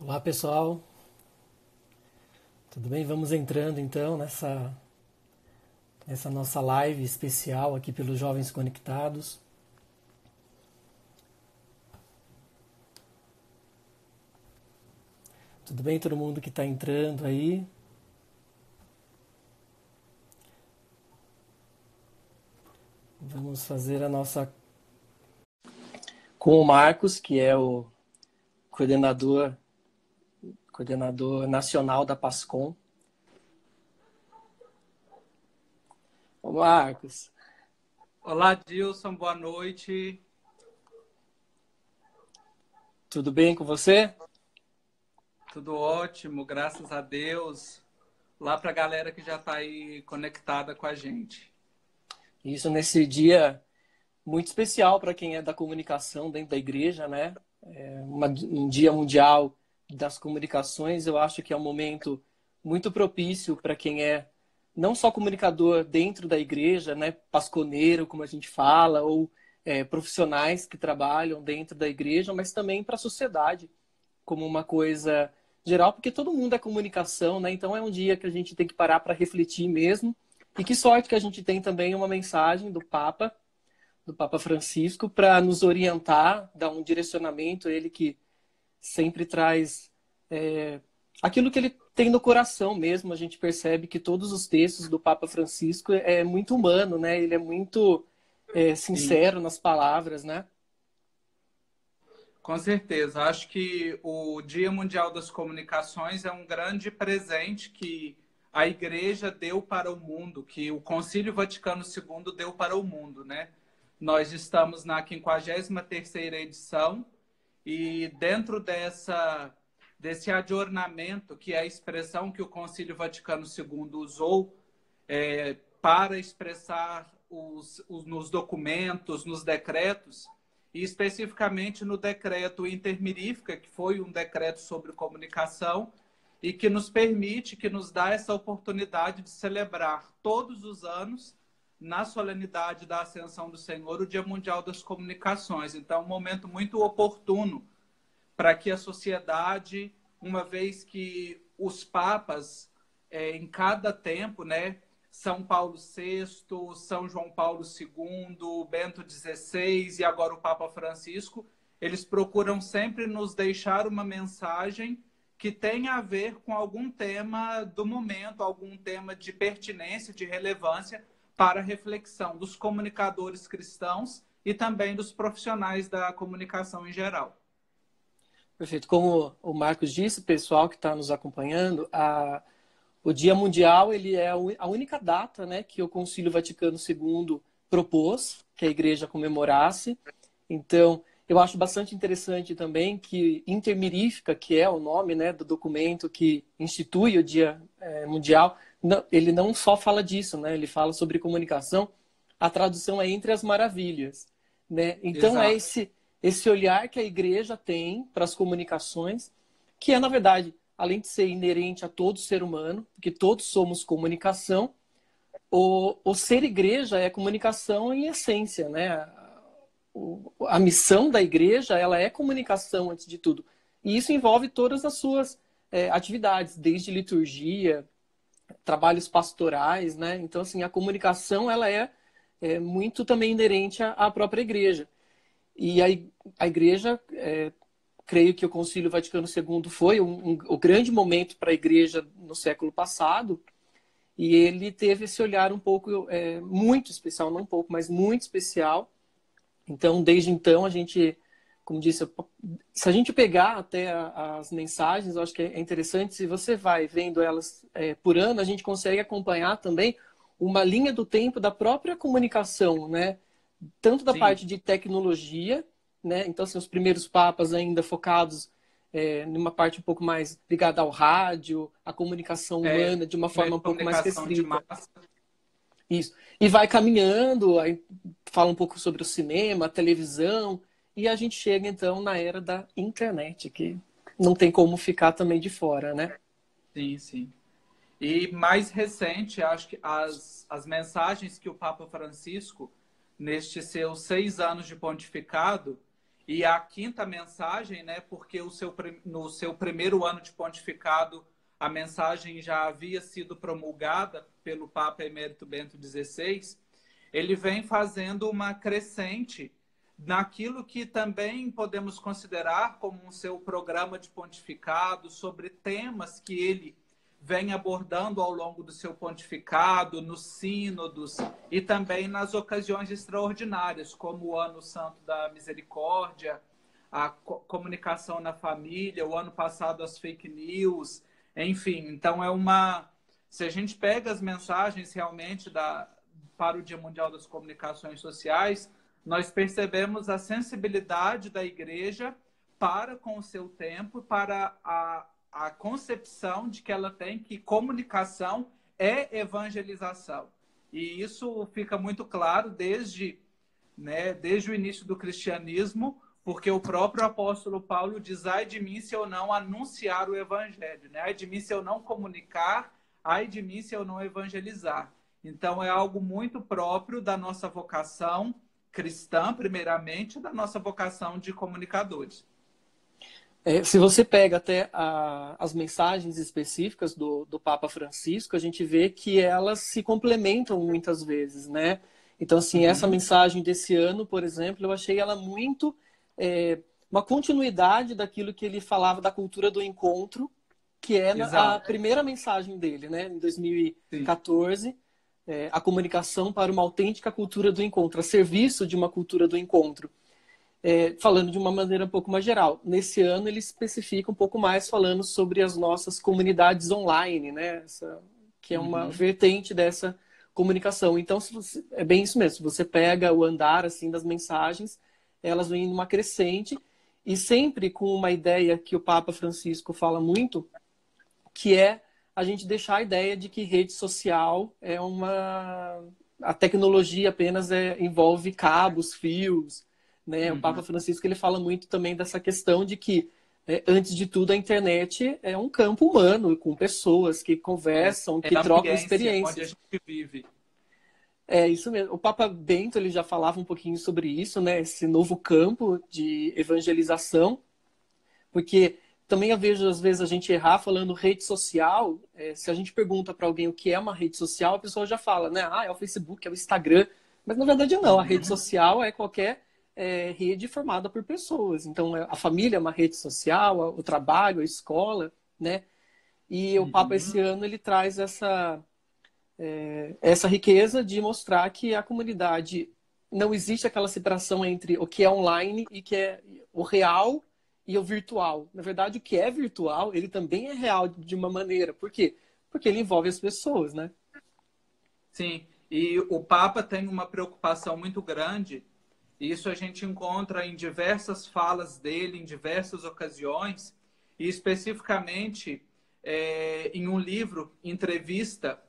Olá pessoal, tudo bem? Vamos entrando então nessa nossa live especial aqui pelos Jovens Conectados. Tudo bem todo mundo que está entrando aí? Vamos fazer a nossa com o Marcos, que é o coordenador nacional da PASCOM. Ô Marcos. Olá, Dilson, boa noite. Tudo bem com você? Tudo ótimo, graças a Deus. Lá para a galera que já está aí conectada com a gente. Isso nesse dia muito especial para quem é da comunicação dentro da igreja, né? Um dia mundial das comunicações, eu acho que é um momento muito propício para quem é não só comunicador dentro da igreja, né? Pasconeiro, como a gente fala, ou profissionais que trabalham dentro da igreja, mas também para a sociedade, como uma coisa geral, porque todo mundo é comunicação, né? Então é um dia que a gente tem que parar para refletir mesmo. E que sorte que a gente tem também uma mensagem do Papa Francisco, para nos orientar, dar um direcionamento, ele que sempre traz aquilo que ele tem no coração mesmo. A gente percebe que todos os textos do Papa Francisco é muito humano, né? Ele é muito Sim, sincero nas palavras, né? com certeza. Acho que o Dia Mundial das Comunicações é um grande presente que a Igreja deu para o mundo, que o Concílio Vaticano II deu para o mundo, né? Nós estamos na 53ª edição e dentro desse adornamento, que é a expressão que o Concílio Vaticano II usou para expressar nos documentos, nos decretos, e especificamente no decreto Intermirífica, que foi um decreto sobre comunicação, e que nos permite, que nos dá essa oportunidade de celebrar todos os anos, na solenidade da Ascensão do Senhor, o Dia Mundial das Comunicações. Então, é um momento muito oportuno para que a sociedade, uma vez que os papas, em cada tempo, né, São Paulo VI, São João Paulo II, Bento XVI e agora o Papa Francisco, eles procuram sempre nos deixar uma mensagem que tenha a ver com algum tema do momento, algum tema de pertinência, de relevância para a reflexão dos comunicadores cristãos e também dos profissionais da comunicação em geral. Perfeito. Como o Marcos disse, pessoal que está nos acompanhando, o Dia Mundial ele é a única data, né, que o Concílio Vaticano II propôs que a Igreja comemorasse. Então, eu acho bastante interessante também que Intermirífica, que é o nome, né, do documento que institui o Dia Mundial, ele não só fala disso, né, ele fala sobre comunicação. A tradução é entre as maravilhas, né? Então é Exato. esse olhar que a Igreja tem para as comunicações, que é, na verdade, além de ser inerente a todo ser humano, porque todos somos comunicação, o ser igreja é comunicação em essência, né? A missão da igreja, ela é comunicação antes de tudo. E isso envolve todas as suas atividades, desde liturgia, trabalhos pastorais, né? Então, assim, a comunicação, ela é muito também inerente à própria igreja. E a igreja, creio que o Concílio Vaticano II foi o grande momento para a igreja no século passado, e ele teve esse olhar um pouco, muito especial, não um pouco, mas muito especial. Então, desde então, a gente, como disse, se a gente pegar até as mensagens, eu acho que é interessante, se você vai vendo elas por ano, a gente consegue acompanhar também uma linha do tempo da própria comunicação, né? Tanto da Sim, parte de tecnologia, né? Então, assim, os primeiros papas ainda focados numa parte um pouco mais ligada ao rádio, à comunicação humana de uma meio forma de um pouco mais comunicação de restrita. massa. Isso. E vai caminhando, aí fala um pouco sobre o cinema, a televisão, e a gente chega então na era da internet, que não tem como ficar também de fora, né? Sim, sim. E mais recente, acho que as mensagens que o Papa Francisco, nestes seus 6 anos de pontificado, E a quinta mensagem, né, porque no seu primeiro ano de pontificado, a mensagem já havia sido promulgada pelo Papa Emérito Bento XVI, ele vem fazendo uma crescente naquilo que também podemos considerar como um seu programa de pontificado, sobre temas que ele vem abordando ao longo do seu pontificado, nos sínodos e também nas ocasiões extraordinárias, como o Ano Santo da Misericórdia, a comunicação na família, o ano passado as fake news, enfim. Então se a gente pega as mensagens realmente para o Dia Mundial das Comunicações Sociais, nós percebemos a sensibilidade da igreja para com o seu tempo, para a concepção de que ela tem que comunicação é evangelização. E isso fica muito claro desde o início do cristianismo, porque o próprio apóstolo Paulo diz: ai de mim se eu não anunciar o evangelho, né? Ai de mim se eu não comunicar, ai de mim se eu não evangelizar. Então é algo muito próprio da nossa vocação cristã, primeiramente, da nossa vocação de comunicadores. Se você pega até as mensagens específicas do Papa Francisco, a gente vê que elas se complementam muitas vezes, né? Então, assim, essa mensagem desse ano, por exemplo, eu achei ela muito uma continuidade daquilo que ele falava da cultura do encontro, que é a primeira mensagem dele, né? Em 2014, a comunicação para uma autêntica cultura do encontro, a serviço de uma cultura do encontro. Falando de uma maneira um pouco mais geral. Nesse ano ele especifica um pouco mais falando sobre as nossas comunidades online, né? Que é uma vertente dessa comunicação. Então, é bem isso mesmo. Se você pega o andar assim das mensagens, elas vêm numa crescente e sempre com uma ideia que o Papa Francisco fala muito, que é a gente deixar a ideia de que rede social a tecnologia apenas envolve cabos, fios, né? O Papa Francisco ele fala muito também dessa questão de que, antes de tudo, a internet é um campo humano, com pessoas que conversam, que trocam experiências. Onde a gente vive. É isso mesmo. O Papa Bento ele já falava um pouquinho sobre isso, né? Esse novo campo de evangelização, porque também eu vejo às vezes a gente errar falando rede social. Se a gente pergunta para alguém o que é uma rede social, a pessoa já fala, né? É o Facebook, é o Instagram. Mas na verdade não. A rede social é qualquer rede formada por pessoas. Então, a família é uma rede social, o trabalho, a escola, né? E o Papa, esse ano, ele traz essa riqueza de mostrar que a comunidade não existe aquela separação entre o que é online e que é o real e o virtual. Na verdade, o que é virtual, ele também é real de uma maneira. Por quê? Porque ele envolve as pessoas, né? Sim, e o Papa tem uma preocupação muito grande. Isso a gente encontra em diversas falas dele, em diversas ocasiões, e especificamente em um livro, entrevista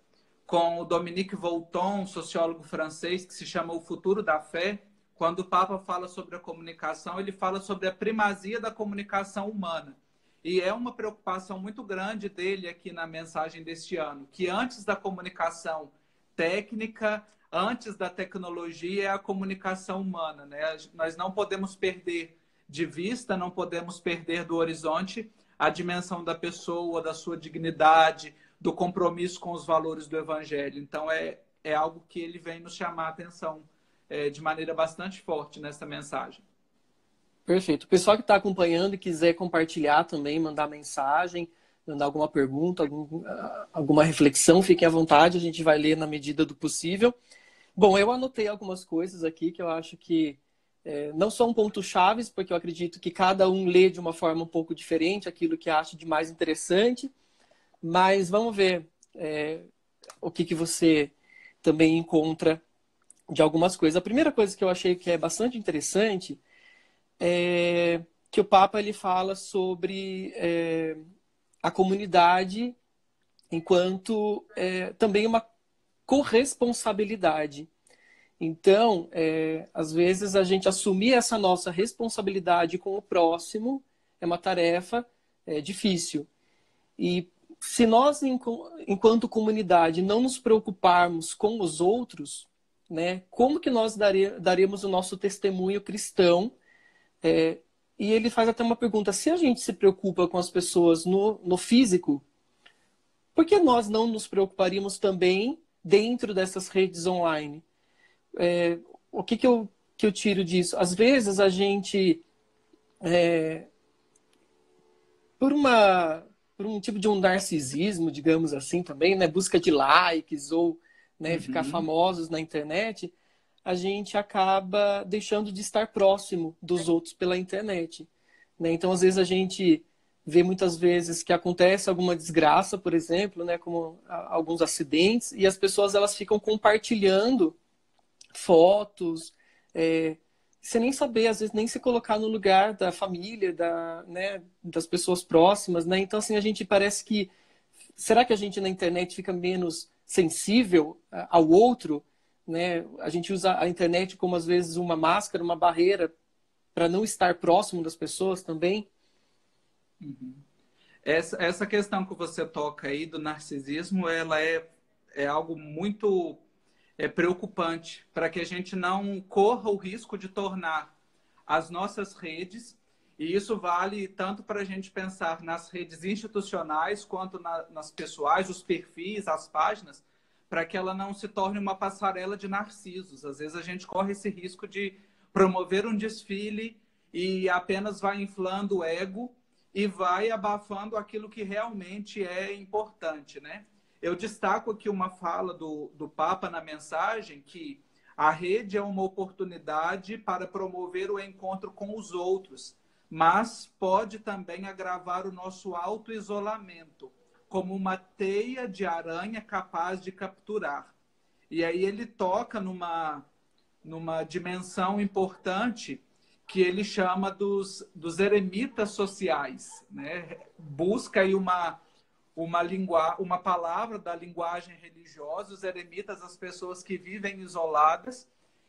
com o Dominique Volton, um sociólogo francês, que se chama O Futuro da Fé. Quando o Papa fala sobre a comunicação, ele fala sobre a primazia da comunicação humana. E é uma preocupação muito grande dele aqui na mensagem deste ano, que antes da comunicação técnica, antes da tecnologia, é a comunicação humana, né? Nós não podemos perder de vista, não podemos perder do horizonte a dimensão da pessoa, da sua dignidade, do compromisso com os valores do Evangelho. Então, é algo que ele vem nos chamar a atenção de maneira bastante forte nessa mensagem. Perfeito. O pessoal que está acompanhando e quiser compartilhar também, mandar mensagem, mandar alguma pergunta, alguma reflexão, fiquem à vontade, a gente vai ler na medida do possível. Bom, eu anotei algumas coisas aqui que eu acho que não são pontos chaves, porque eu acredito que cada um lê de uma forma um pouco diferente aquilo que acha de mais interessante, mas vamos ver o que você também encontra de algumas coisas. A primeira coisa que eu achei que é bastante interessante é que o Papa ele fala sobre a comunidade enquanto também uma corresponsabilidade. Então, às vezes, a gente assumir essa nossa responsabilidade com o próximo é uma tarefa difícil. E se nós, enquanto comunidade, não nos preocuparmos com os outros, né, como que nós daremos o nosso testemunho cristão E ele faz até uma pergunta: se a gente se preocupa com as pessoas no físico, por que nós não nos preocuparíamos também dentro dessas redes online? O que eu tiro disso? Às vezes a gente, por um tipo de um narcisismo, digamos assim também, né, busca de likes ou, né, ficar famosos na internet, a gente acaba deixando de estar próximo dos outros pela internet, né? Então, às vezes, a gente vê muitas vezes que acontece alguma desgraça, por exemplo, né, como alguns acidentes, e as pessoas elas ficam compartilhando fotos, sem nem saber, às vezes, nem se colocar no lugar da família, né, das pessoas próximas, né? Então, assim, a gente parece que... Será que a gente na internet fica menos sensível ao outro, né? A gente usa a internet como, às vezes, uma máscara, uma barreira para não estar próximo das pessoas também. Essa questão que você toca aí do narcisismo, ela é algo muito preocupante para que a gente não corra o risco de tornar as nossas redes, e isso vale tanto para a gente pensar nas redes institucionais quanto nas pessoais, os perfis, as páginas, para que ela não se torne uma passarela de narcisos. Às vezes a gente corre esse risco de promover um desfile e apenas vai inflando o ego e vai abafando aquilo que realmente é importante, né? Eu destaco aqui uma fala do Papa na mensagem, que a rede é uma oportunidade para promover o encontro com os outros, mas pode também agravar o nosso auto-isolamento, como uma teia de aranha capaz de capturar. E aí ele toca numa dimensão importante que ele chama dos eremitas sociais, né? Busca aí uma palavra da linguagem religiosa, os eremitas, as pessoas que vivem isoladas,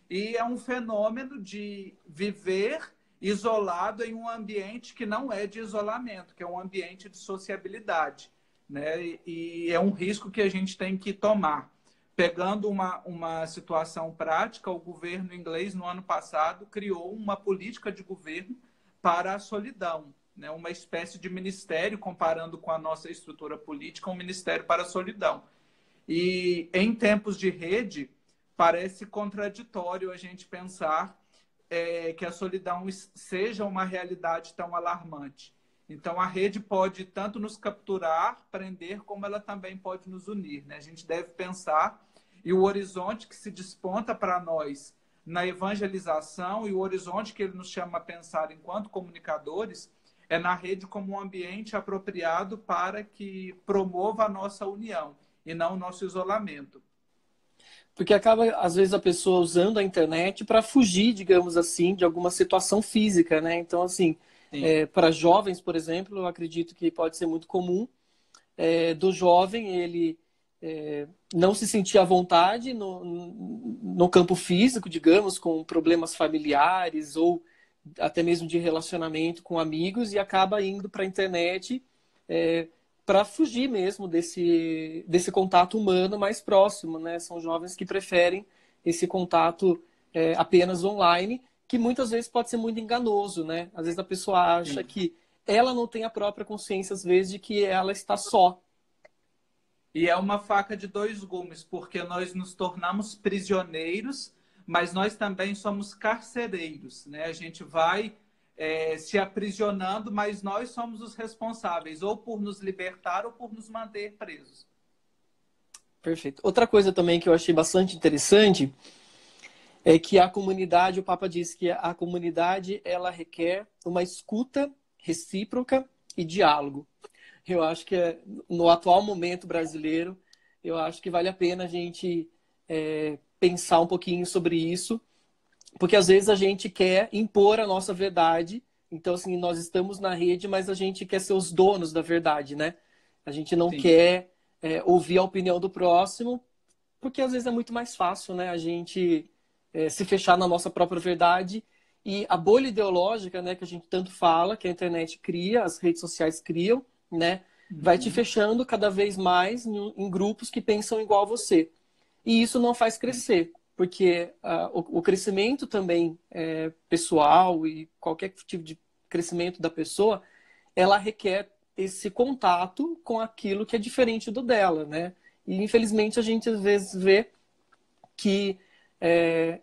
e é um fenômeno de viver isolado em um ambiente que não é de isolamento, que é um ambiente de sociabilidade, né? E é um risco que a gente tem que tomar. Pegando uma situação prática, o governo inglês, no ano passado, criou uma política de governo para a solidão, né? Uma espécie de ministério, comparando com a nossa estrutura política, um ministério para a solidão. E em tempos de rede, parece contraditório a gente pensar que a solidão seja uma realidade tão alarmante. Então, a rede pode tanto nos capturar, prender, como ela também pode nos unir, né? A gente deve pensar, e o horizonte que se desponta para nós na evangelização e o horizonte que ele nos chama a pensar enquanto comunicadores é na rede como um ambiente apropriado para que promova a nossa união e não o nosso isolamento. Porque acaba, às vezes, a pessoa usando a internet para fugir, digamos assim, de alguma situação física, né? Então, assim, para jovens, por exemplo, eu acredito que pode ser muito comum do jovem ele não se sentir à vontade no campo físico, digamos, com problemas familiares ou até mesmo de relacionamento com amigos, e acaba indo para a internet para fugir mesmo desse contato humano mais próximo, né? São jovens que preferem esse contato apenas online, que muitas vezes pode ser muito enganoso, né? Às vezes a pessoa acha que ela não tem a própria consciência, às vezes, de que ela está só. E é uma faca de dois gumes, porque nós nos tornamos prisioneiros, mas nós também somos carcereiros, né? A gente vai se aprisionando, mas nós somos os responsáveis, ou por nos libertar ou por nos manter presos. Perfeito. Outra coisa também que eu achei bastante interessante é que a comunidade, o Papa diz que a comunidade ela requer uma escuta recíproca e diálogo. Eu acho que no atual momento brasileiro, eu acho que vale a pena a gente pensar um pouquinho sobre isso, porque às vezes a gente quer impor a nossa verdade. Então, assim, nós estamos na rede, mas a gente quer ser os donos da verdade, né? A gente não quer ouvir a opinião do próximo, porque às vezes é muito mais fácil, né? A gente se fechar na nossa própria verdade. E a bolha ideológica, né, que a gente tanto fala, que a internet cria, as redes sociais criam, né? Vai te fechando cada vez mais em grupos que pensam igual a você. E isso não faz crescer, porque o crescimento também pessoal e qualquer tipo de crescimento da pessoa, ela requer esse contato com aquilo que é diferente do dela, né? E infelizmente a gente às vezes vê que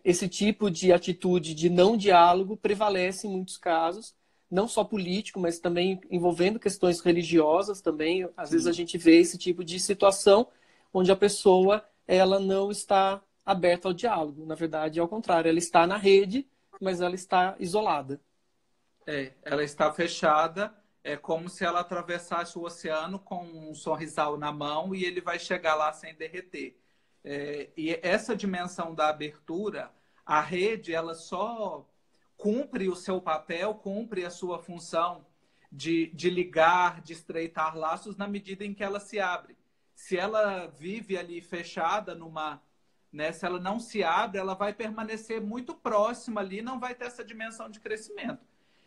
esse tipo de atitude de não diálogo prevalece em muitos casos, não só político, mas também envolvendo questões religiosas também. Às vezes a gente vê esse tipo de situação onde a pessoa ela não está aberta ao diálogo. Na verdade, é ao contrário, ela está na rede, mas ela está isolada. Ela está fechada, é como se ela atravessasse o oceano com um sorrisal na mão e ele vai chegar lá sem derreter. E essa dimensão da abertura, a rede, ela só cumpre o seu papel, cumpre a sua função de ligar, de estreitar laços na medida em que ela se abre. Se ela vive ali fechada né, se ela não se abre, ela vai permanecer muito próxima ali, não vai ter essa dimensão de crescimento.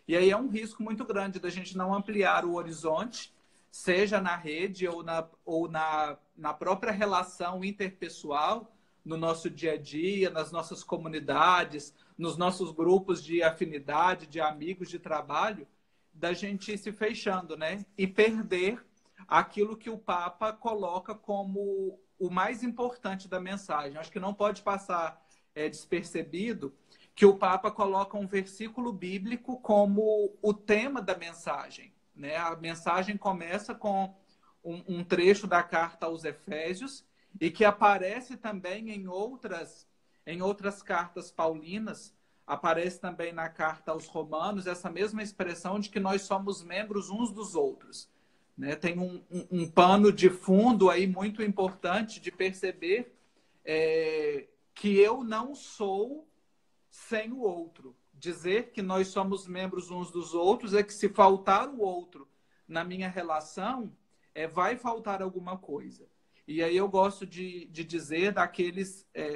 E aí é um risco muito grande da gente não ampliar o horizonte, seja na rede ou na própria relação interpessoal, no nosso dia a dia, nas nossas comunidades, nos nossos grupos de afinidade, de amigos de trabalho, da gente ir se fechando, né? E perder aquilo que o Papa coloca como o mais importante da mensagem. Acho que não pode passar despercebido que o Papa coloca um versículo bíblico como o tema da mensagem, né? A mensagem começa com um trecho da carta aos Efésios e que aparece também em outras cartas paulinas, aparece também na carta aos Romanos, essa mesma expressão de que nós somos membros uns dos outros, né? Tem um pano de fundo aí muito importante de perceber que eu não sou sem o outro. Dizer que nós somos membros uns dos outros é que se faltar o outro na minha relação, vai faltar alguma coisa. E aí eu gosto de dizer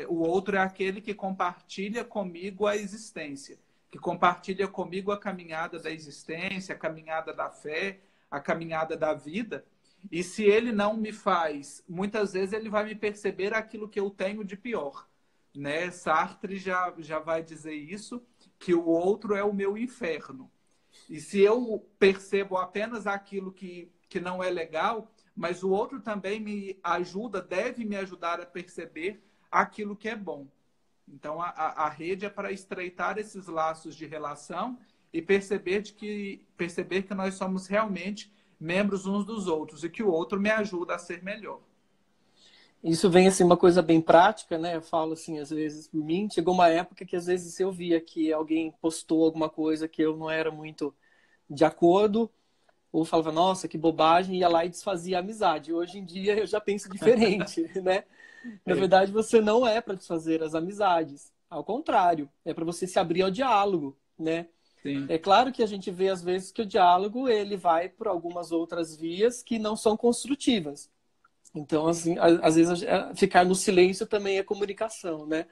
o outro é aquele que compartilha comigo a existência, que compartilha comigo a caminhada da existência, a caminhada da fé, a caminhada da vida. E se ele não me faz, muitas vezes ele vai me perceber aquilo que eu tenho de pior, né? Sartre já vai dizer isso, que o outro é o meu inferno. E se eu percebo apenas aquilo que não é legal, mas o outro também me ajuda, deve me ajudar a perceber aquilo que é bom. Então, a rede é para estreitar esses laços de relação e perceber que nós somos realmente membros uns dos outros e que o outro me ajuda a ser melhor. Isso vem assim uma coisa bem prática, né? Eu falo assim, às vezes por mim, chegou uma época que às vezes eu via que alguém postou alguma coisa que eu não era muito de acordo, ou falava, nossa, que bobagem, ia lá e desfazia a amizade. Hoje em dia eu já penso diferente, né? Na verdade, você não é para desfazer as amizades. Ao contrário, é para você se abrir ao diálogo, né? Sim. É claro que a gente vê às vezes que o diálogo ele vai por algumas outras vias que não são construtivas. Então, assim, às vezes ficar no silêncio também é comunicação, né?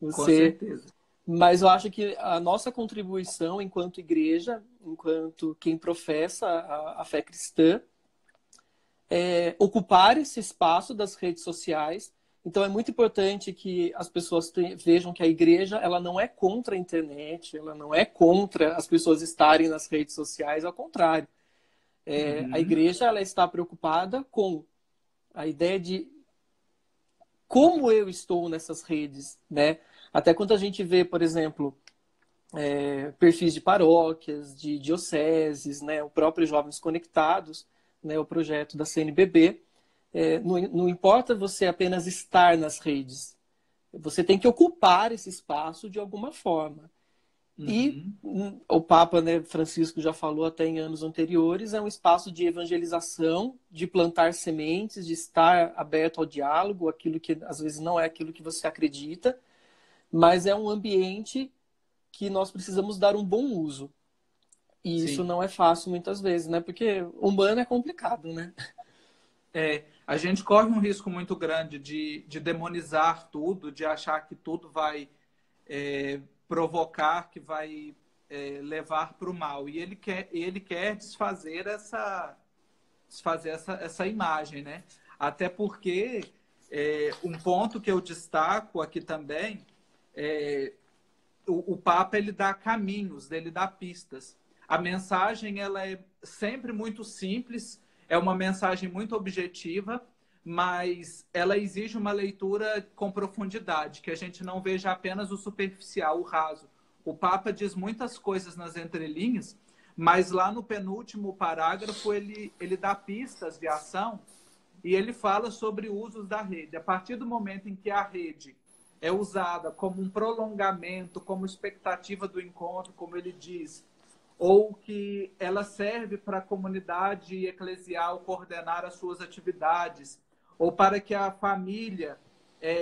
Com certeza. Mas eu acho que a nossa contribuição enquanto igreja, enquanto quem professa a fé cristã, é ocupar esse espaço das redes sociais. Então é muito importante que as pessoas vejam que a igreja ela não é contra a internet, ela não é contra as pessoas estarem nas redes sociais, ao contrário. A igreja ela está preocupada com a ideia de como eu estou nessas redes, né? Até quando a gente vê, por exemplo, perfis de paróquias, de dioceses, né? O próprio Jovens Conectados, né? O projeto da CNBB, não importa você apenas estar nas redes, você tem que ocupar esse espaço de alguma forma. E o Papa, né, Francisco já falou até em anos anteriores, é um espaço de evangelização, de plantar sementes, de estar aberto ao diálogo, aquilo que às vezes não é aquilo que você acredita, mas é um ambiente que nós precisamos dar um bom uso. E Sim. isso não é fácil muitas vezes, né? Porque humano é complicado, né? A gente corre um risco muito grande de demonizar tudo, de achar que tudo vai provocar, que vai levar para o mal. E ele quer desfazer essa imagem, né? Até porque um ponto que eu destaco aqui também o Papa ele dá caminhos, ele dá pistas. A mensagem ela é sempre muito simples, é uma mensagem muito objetiva, mas ela exige uma leitura com profundidade, que a gente não veja apenas o superficial, o raso. O Papa diz muitas coisas nas entrelinhas, mas lá no penúltimo parágrafo ele dá pistas de ação e ele fala sobre usos da rede. A partir do momento em que a rede é usada como um prolongamento, como expectativa do encontro, como ele diz, ou que ela serve para a comunidade eclesial coordenar as suas atividades, ou para que a família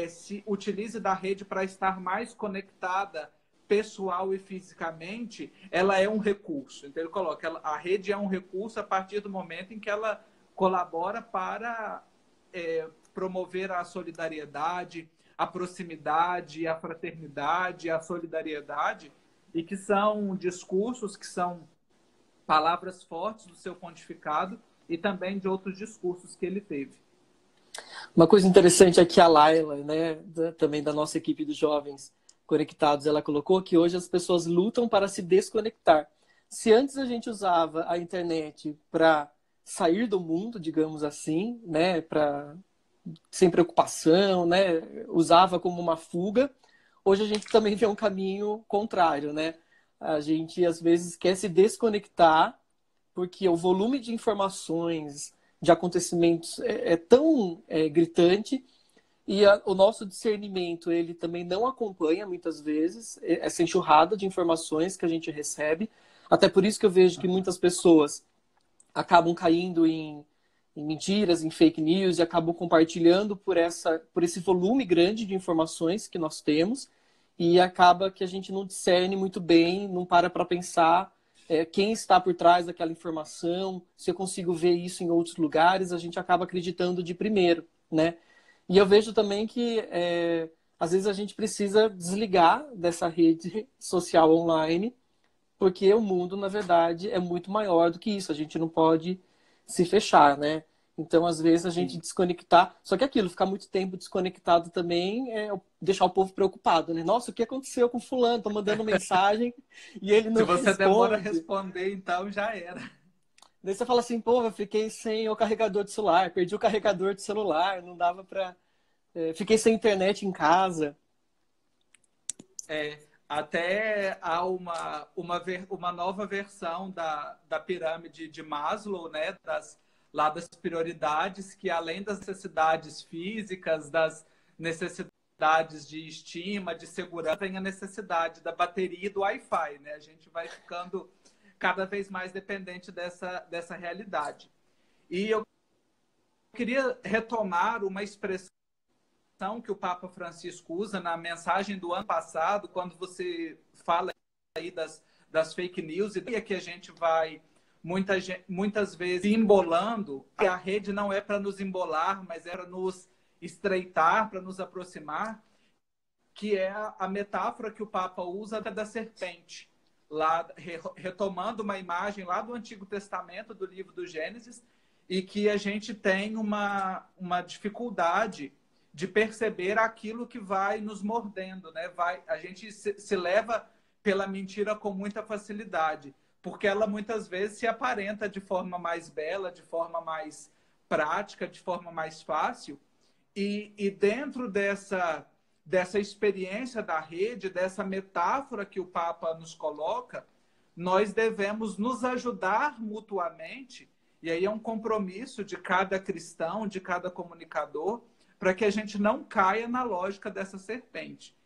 se utilize da rede para estar mais conectada pessoal e fisicamente, ela é um recurso. Então, ele coloca, a rede é um recurso a partir do momento em que ela colabora para promover a solidariedade, a proximidade, a fraternidade, a solidariedade, e que são discursos, que são palavras fortes do seu pontificado e também de outros discursos que ele teve. Uma coisa interessante é que a Laila, né, também da nossa equipe dos jovens conectados, ela colocou que hoje as pessoas lutam para se desconectar. Se antes a gente usava a internet para sair do mundo, digamos assim, né, para sem preocupação, né, usava como uma fuga, hoje a gente também vê um caminho contrário, né? A gente às vezes quer se desconectar porque o volume de informações, de acontecimentos é tão gritante e o nosso discernimento ele também não acompanha muitas vezes essa enxurrada de informações que a gente recebe. Até por isso que eu vejo que muitas pessoas acabam caindo em mentiras, em fake news e acabam compartilhando por esse volume grande de informações que nós temos e acaba que a gente não discerne muito bem, não para pensar quem está por trás daquela informação, se eu consigo ver isso em outros lugares, a gente acaba acreditando de primeiro, né? E eu vejo também que às vezes a gente precisa desligar dessa rede social online, porque o mundo, na verdade, é muito maior do que isso. A gente não pode se fechar, né? Então, às vezes, a gente desconectar... Só que aquilo, ficar muito tempo desconectado também é deixar o povo preocupado, né? Nossa, o que aconteceu com fulano? Tô mandando mensagem e ele não Se você demora a responde. responder, então já era. Daí você fala assim, pô, eu fiquei sem o carregador de celular, perdi o carregador de celular, não dava pra... fiquei sem internet em casa. Até há uma nova versão da pirâmide de Maslow, né? Lá das prioridades, que além das necessidades físicas, das necessidades de estima, de segurança, tem a necessidade da bateria e do Wi-Fi, né? A gente vai ficando cada vez mais dependente dessa realidade. E eu queria retomar uma expressão que o Papa Francisco usa na mensagem do ano passado, quando você fala aí das fake news, e que a gente vai muitas vezes embolando, e a rede não é para nos embolar, mas é para nos estreitar, para nos aproximar, que é a metáfora que o Papa usa da serpente, lá retomando uma imagem lá do Antigo Testamento, do livro do Gênesis, e que a gente tem uma dificuldade de perceber aquilo que vai nos mordendo, né? A gente se leva pela mentira com muita facilidade, porque ela muitas vezes se aparenta de forma mais bela, de forma mais prática, de forma mais fácil, e dentro dessa experiência da rede, dessa metáfora que o Papa nos coloca, nós devemos nos ajudar mutuamente, e aí é um compromisso de cada cristão, de cada comunicador, para que a gente não caia na lógica dessa serpente.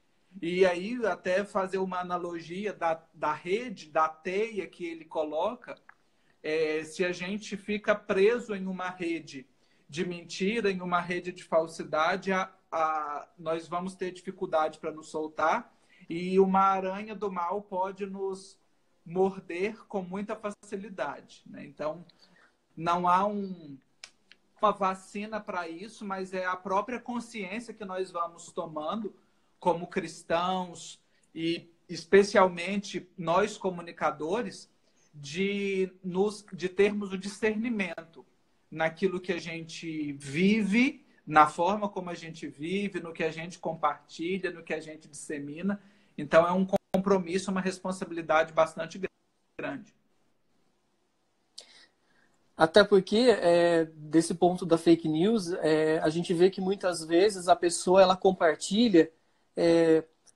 E aí, até fazer uma analogia da rede, da teia que ele coloca, se a gente fica preso em uma rede de mentira, em uma rede de falsidade, nós vamos ter dificuldade para nos soltar, e uma aranha do mal pode nos morder com muita facilidade, né? Então, não há uma vacina para isso, mas é a própria consciência que nós vamos tomando como cristãos e especialmente nós comunicadores de termos o discernimento naquilo que a gente vive, na forma como a gente vive, no que a gente compartilha, no que a gente dissemina. Então, é um compromisso, uma responsabilidade bastante grande. Até porque, desse ponto da fake news, a gente vê que muitas vezes a pessoa ela compartilha,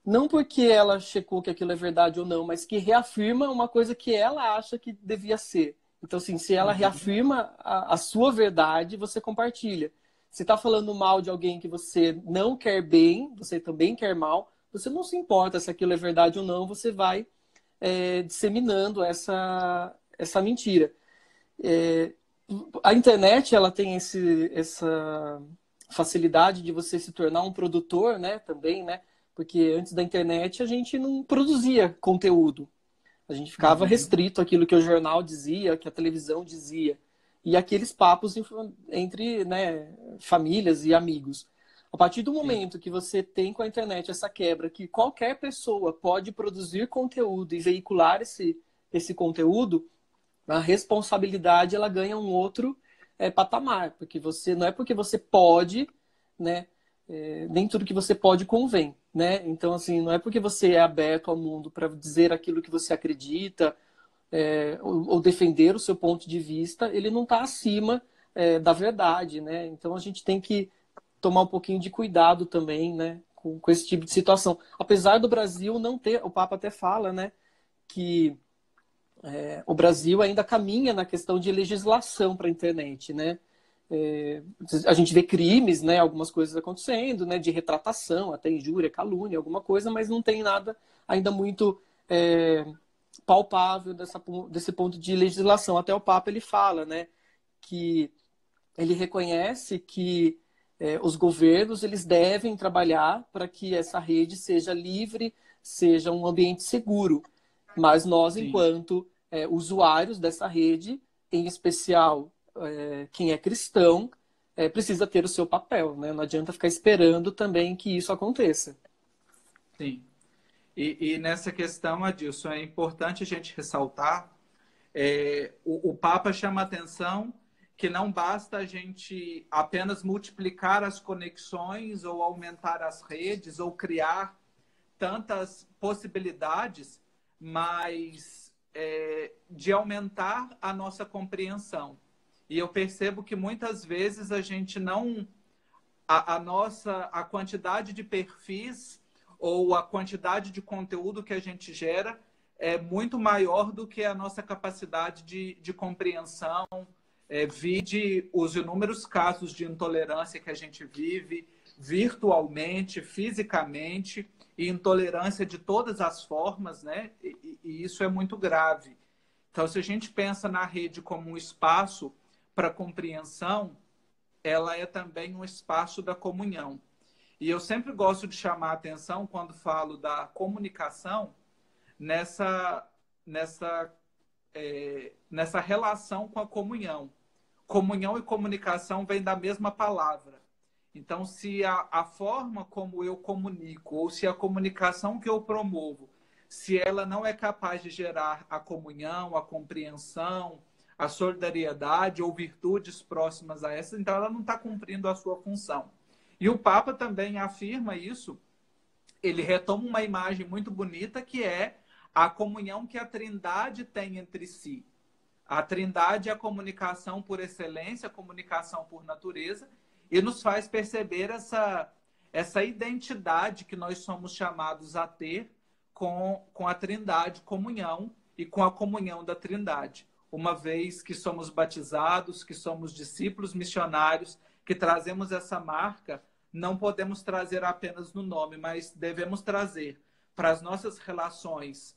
não porque ela checou que aquilo é verdade ou não, mas que reafirma uma coisa que ela acha que devia ser. Então, assim, se ela reafirma a sua verdade, você compartilha. Se está falando mal de alguém que você não quer bem, você também quer mal, você não se importa se aquilo é verdade ou não, você vai disseminando essa mentira. A internet ela tem essa facilidade de você se tornar um produtor, né, também, né? Porque antes da internet a gente não produzia conteúdo. A gente ficava restrito àquilo que o jornal dizia, que a televisão dizia. E aqueles papos entre, né, famílias e amigos. A partir do momento que você tem com a internet essa quebra, que qualquer pessoa pode produzir conteúdo e veicular esse conteúdo, a responsabilidade ela ganha um outro patamar, porque você não é porque você pode, né? Nem tudo que você pode convém, né? Então assim, não é porque você é aberto ao mundo para dizer aquilo que você acredita ou defender o seu ponto de vista, ele não está acima da verdade, né? Então a gente tem que tomar um pouquinho de cuidado também, né? Com esse tipo de situação. Apesar do Brasil não ter, o Papa até fala, né? Que o Brasil ainda caminha na questão de legislação para a internet, né? A gente vê crimes, né? Algumas coisas acontecendo, né? De retratação, até injúria, calúnia, alguma coisa, mas não tem nada ainda muito palpável desse ponto de legislação. Até o Papa ele fala, né? Que ele reconhece que os governos eles devem trabalhar para que essa rede seja livre, seja um ambiente seguro. Mas nós, Sim. enquanto usuários dessa rede, em especial quem é cristão, precisa ter o seu papel, né? Não adianta ficar esperando também que isso aconteça. Sim. E nessa questão, Adilson, é importante a gente ressaltar, o Papa chama a atenção que não basta a gente apenas multiplicar as conexões ou aumentar as redes ou criar tantas possibilidades, mas de aumentar a nossa compreensão. E eu percebo que muitas vezes a gente não... a quantidade de perfis ou a quantidade de conteúdo que a gente gera é muito maior do que a nossa capacidade de compreensão. Vide os inúmeros casos de intolerância que a gente vive virtualmente, fisicamente, e intolerância de todas as formas, né? E isso é muito grave. Então, se a gente pensa na rede como um espaço para compreensão, ela é também um espaço da comunhão. E eu sempre gosto de chamar a atenção, quando falo da comunicação, nessa relação com a comunhão. Comunhão e comunicação vêm da mesma palavra. Então, se a forma como eu comunico, ou se a comunicação que eu promovo, se ela não é capaz de gerar a comunhão, a compreensão, a solidariedade ou virtudes próximas a essas, então ela não está cumprindo a sua função. E o Papa também afirma isso, ele retoma uma imagem muito bonita que é a comunhão que a Trindade tem entre si. A Trindade é a comunicação por excelência, a comunicação por natureza, e nos faz perceber essa identidade que nós somos chamados a ter com a Trindade, comunhão, e com a comunhão da Trindade. Uma vez que somos batizados, que somos discípulos missionários, que trazemos essa marca, não podemos trazer apenas no nome, mas devemos trazer para as nossas relações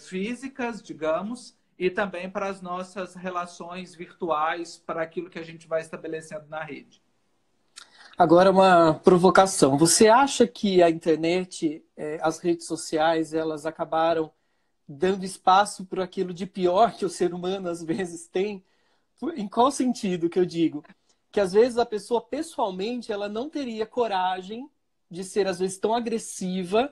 físicas, digamos, e também para as nossas relações virtuais, para aquilo que a gente vai estabelecendo na rede. Agora, uma provocação. Você acha que a internet, as redes sociais, elas acabaram dando espaço para aquilo de pior que o ser humano às vezes tem? Em qual sentido que eu digo? Que às vezes a pessoa pessoalmente ela não teria coragem de ser às vezes tão agressiva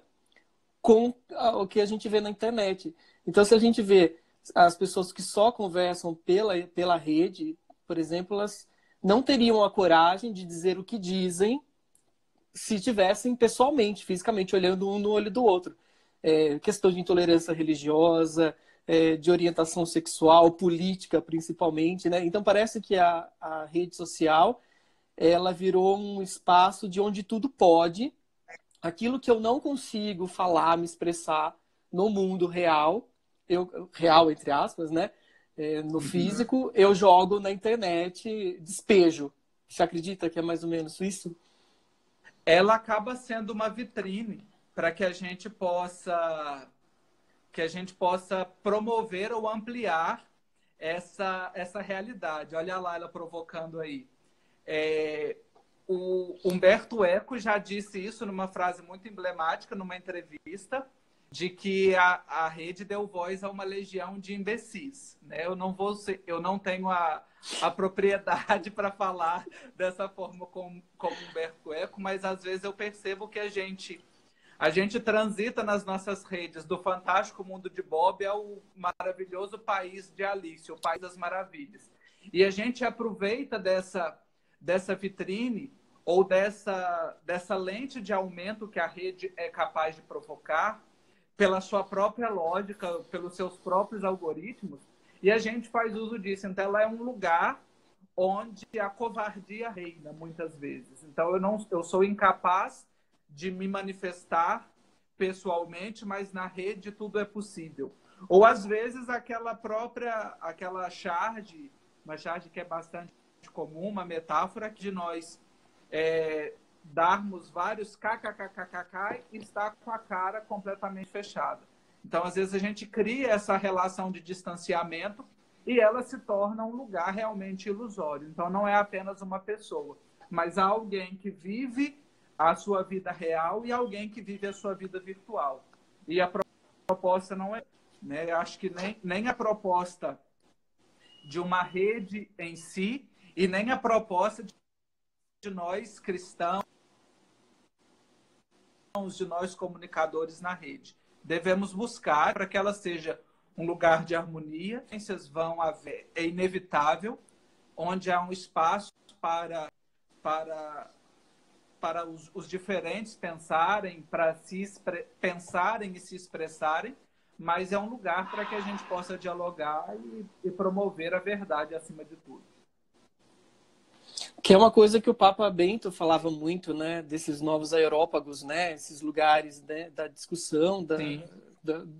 com o que a gente vê na internet. Então, se a gente vê as pessoas que só conversam pela rede, por exemplo, elas não teriam a coragem de dizer o que dizem se tivessem pessoalmente, fisicamente, olhando um no olho do outro. Questão de intolerância religiosa, de orientação sexual, política principalmente, né? Então parece que a rede social ela virou um espaço de onde tudo pode. Aquilo que eu não consigo falar, me expressar no mundo real, real entre aspas, né? No físico, eu jogo na internet, despejo. Você acredita que é mais ou menos isso? Ela acaba sendo uma vitrine para que a gente possa promover ou ampliar essa realidade. Olha lá ela provocando aí. O Humberto Eco já disse isso numa frase muito emblemática, numa entrevista, de que a rede deu voz a uma legião de imbecis. Né? Eu não tenho a propriedade para falar dessa forma como Humberto Eco, mas às vezes eu percebo que a gente transita nas nossas redes do fantástico mundo de Bob ao maravilhoso país de Alice, o País das Maravilhas. E a gente aproveita dessa vitrine ou dessa lente de aumento que a rede é capaz de provocar pela sua própria lógica, pelos seus próprios algoritmos, e a gente faz uso disso. Então, ela é um lugar onde a covardia reina, muitas vezes. Então, eu sou incapaz de me manifestar pessoalmente, mas na rede tudo é possível. Ou, às vezes, aquela charge, uma charge que é bastante comum, uma metáfora de nós darmos vários kkkk e estar com a cara completamente fechada. Então, às vezes, a gente cria essa relação de distanciamento e ela se torna um lugar realmente ilusório. Então, não é apenas uma pessoa, mas há alguém que vive a sua vida real e alguém que vive a sua vida virtual. E a proposta não é... Né? Eu acho que nem a proposta de uma rede em si e nem a proposta de nós cristãos, de nós comunicadores na rede. Devemos buscar para que ela seja um lugar de harmonia, ciências vão haver, é inevitável, onde há um espaço para os diferentes pensarem, para pensarem e se expressarem, mas é um lugar para que a gente possa dialogar e promover a verdade acima de tudo. Que é uma coisa que o Papa Bento falava muito, né? Desses novos aerópagos, né? Esses lugares, né? Da discussão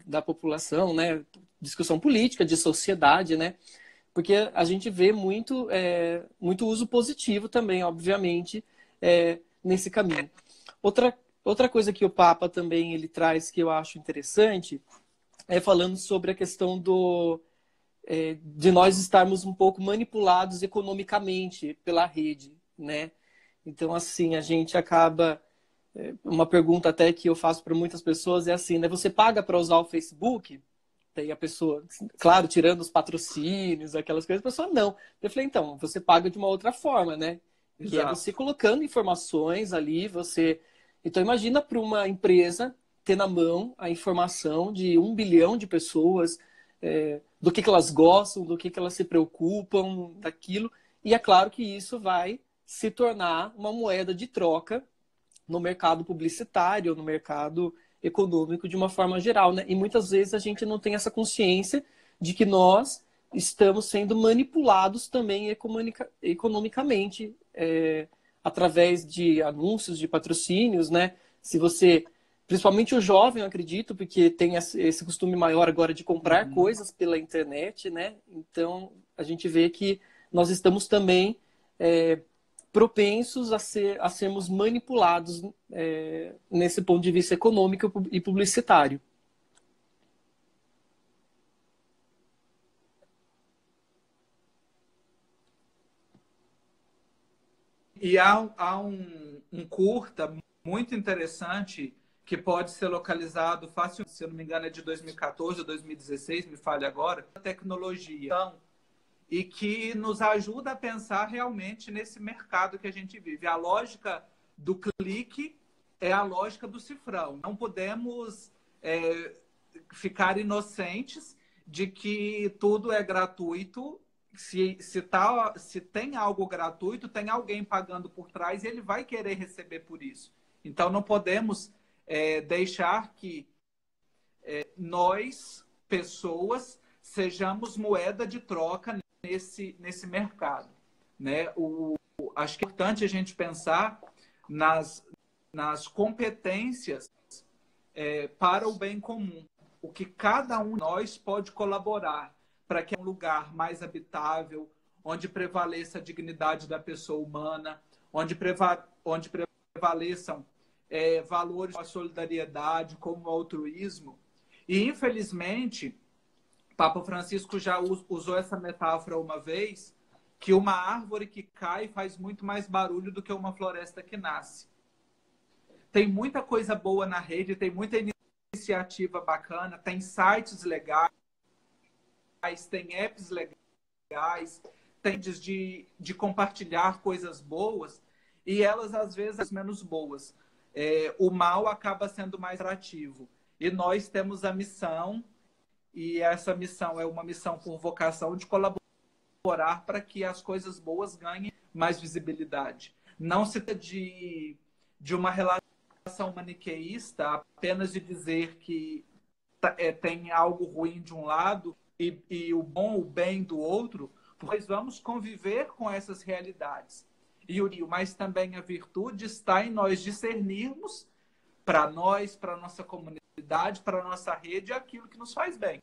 da população, né? Discussão política, de sociedade, né? Porque a gente vê muito uso positivo também, obviamente, nesse caminho. Outra coisa que o Papa também ele traz que eu acho interessante é falando sobre a questão de nós estarmos um pouco manipulados economicamente pela rede, né? Então, assim, a gente acaba... Uma pergunta até que eu faço para muitas pessoas é assim, né? Você paga para usar o Facebook? Daí a pessoa, claro, tirando os patrocínios, aquelas coisas, a pessoa não. Eu falei, então, você paga de uma outra forma, né? Exato. Que é você colocando informações ali, você... Então, imagina para uma empresa ter na mão a informação de 1 bilhão de pessoas, do que elas gostam, do que elas se preocupam, daquilo. E é claro que isso vai se tornar uma moeda de troca no mercado publicitário, no mercado econômico de uma forma geral, né? E muitas vezes a gente não tem essa consciência de que nós estamos sendo manipulados também economicamente através de anúncios, de patrocínios, né? Se você, principalmente o jovem, eu acredito, porque tem esse costume maior agora de comprar coisas pela internet, né? Então a gente vê que nós estamos também propensos a sermos manipulados nesse ponto de vista econômico e publicitário. E há um curta muito interessante que pode ser localizado facilmente, se eu não me engano é de 2014 ou 2016, me falha agora, tecnologia. E que nos ajuda a pensar realmente nesse mercado que a gente vive. A lógica do clique é a lógica do cifrão. Não podemos ficar inocentes de que tudo é gratuito, se tem algo gratuito, tem alguém pagando por trás e ele vai querer receber por isso. Então, não podemos deixar que nós, pessoas, sejamos moeda de troca nesse mercado. Né? Acho que é importante a gente pensar nas competências para o bem comum. O que cada um de nós pode colaborar para que é um lugar mais habitável, onde prevaleça a dignidade da pessoa humana, onde prevaleçam valores como a solidariedade, como o altruísmo. E, infelizmente, Papa Francisco já usou essa metáfora uma vez, que uma árvore que cai faz muito mais barulho do que uma floresta que nasce. Tem muita coisa boa na rede, tem muita iniciativa bacana, tem sites legais, tem apps legais, tem de compartilhar coisas boas, e elas, às vezes, menos boas. O mal acaba sendo mais atrativo. E nós temos a missão, e essa missão é uma missão por vocação de colaborar para que as coisas boas ganhem mais visibilidade. Não se trata de uma relação maniqueísta, apenas de dizer que tem algo ruim de um lado e o bom, o bem do outro, nós vamos conviver com essas realidades. Mas também a virtude está em nós discernirmos para nós, para a nossa comunidade, para a nossa rede, aquilo que nos faz bem.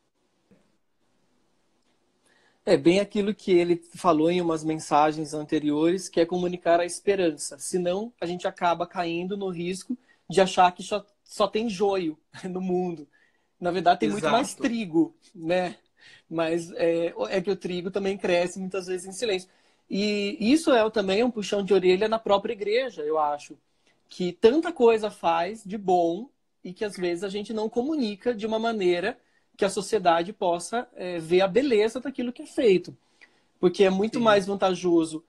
É bem aquilo que ele falou em umas mensagens anteriores, que é comunicar a esperança. Senão, a gente acaba caindo no risco de achar que só tem joio no mundo. Na verdade, tem muito mais trigo, né? Mas é que o trigo também cresce muitas vezes em silêncio. E isso também um puxão de orelha na própria igreja, eu acho. Que tanta coisa faz de bom e que às vezes a gente não comunica de uma maneira que a sociedade possa ver a beleza daquilo que é feito. Porque é muito mais vantajoso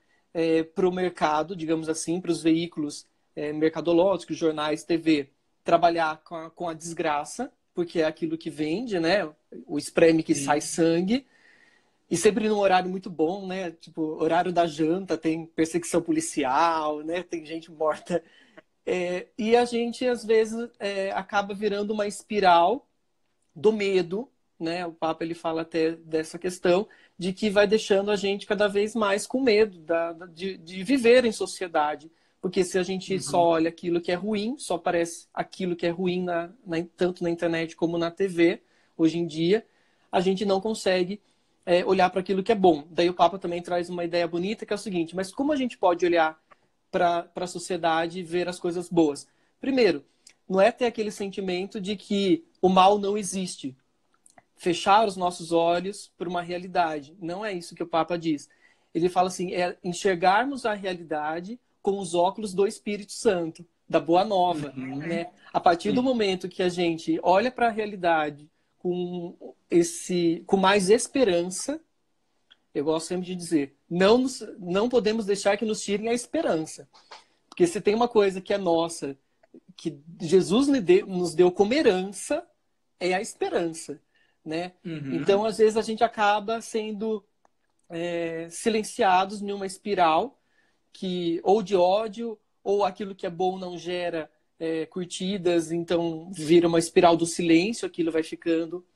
para o mercado, digamos assim, para os veículos mercadológicos, jornais, TV, trabalhar com a desgraça, porque é aquilo que vende, né? O espreme que sai sangue. E sempre num horário muito bom, né? Tipo, horário da janta, tem perseguição policial, né? Tem gente morta. E a gente, às vezes, acaba virando uma espiral do medo, né? O Papa ele fala até dessa questão, de que vai deixando a gente cada vez mais com medo de viver em sociedade. Porque se a gente só olha aquilo que é ruim, só aparece aquilo que é ruim tanto na internet como na TV, hoje em dia, a gente não consegue olhar para aquilo que é bom. Daí o Papa também traz uma ideia bonita, que é o seguinte, mas como a gente pode olhar para a sociedade e ver as coisas boas? Primeiro, não é ter aquele sentimento de que o mal não existe. Fechar os nossos olhos para uma realidade. Não é isso que o Papa diz. Ele fala assim, enxergarmos a realidade com os óculos do Espírito Santo, da Boa Nova. Né? A partir do momento que a gente olha para a realidade com mais esperança, eu gosto sempre de dizer, não podemos deixar que nos tirem a esperança. Porque se tem uma coisa que é nossa, que Jesus nos deu como herança, é a esperança. Né? Então, às vezes, a gente acaba sendo silenciados em uma espiral ou de ódio, ou aquilo que é bom não gera curtidas, então vira uma espiral do silêncio, aquilo vai ficando